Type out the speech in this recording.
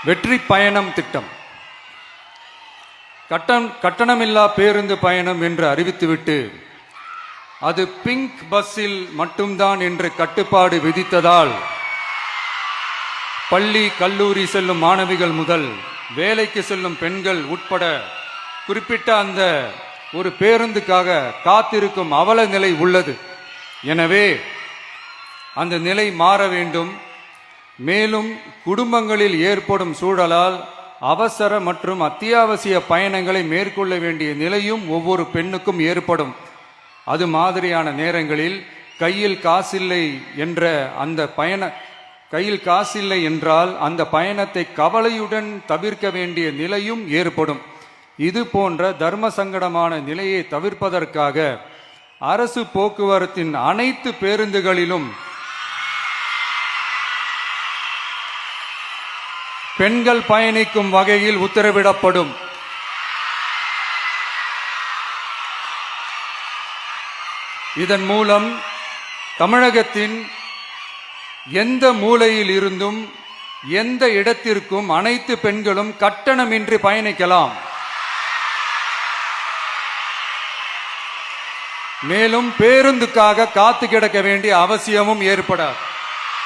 வெற்றி பயணம் திட்டம். கட்டணமில்லா பேருந்து பயணம் என்று அறிவித்துவிட்டு அது பிங்க் பஸ்ஸில் மட்டும்தான் என்று கட்டுப்பாடு விதித்ததால் பள்ளி கல்லூரி செல்லும் மாணவிகள் முதல் வேலைக்கு செல்லும் பெண்கள் உட்பட குறிப்பிட்ட அந்த ஒரு பேருந்துக்காக காத்திருக்கும் அவல நிலை உள்ளது. எனவே அந்த நிலை மாற வேண்டும். மேலும் குடும்பங்களில் ஏற்படும் சூழலால் அவசர மற்றும் அத்தியாவசிய பயணங்களை மேற்கொள்ள வேண்டிய நிலையும் ஒவ்வொரு பெண்ணுக்கும் ஏற்படும். அது மாதிரியான நேரங்களில் கையில் காசில்லை என்றால் அந்த பயணத்தை கவலையுடன் தவிர்க்க வேண்டிய நிலையும் ஏற்படும். இது போன்ற தர்ம சங்கடமான நிலையை தவிர்ப்பதற்காக அரசு போக்குவரத்தின் அனைத்து பேருந்துகளிலும் பெண்கள் பயணிக்கும் வகையில் உத்தரவிடப்படும். இதன் மூலம் தமிழகத்தின் எந்த மூலையில் இருந்தும் எந்த இடத்திற்கும் அனைத்து பெண்களும் கட்டணமின்றி பயணிக்கலாம். மேலும் பேருந்துக்காக காத்து கிடக்க வேண்டிய அவசியமும் ஏற்படாது.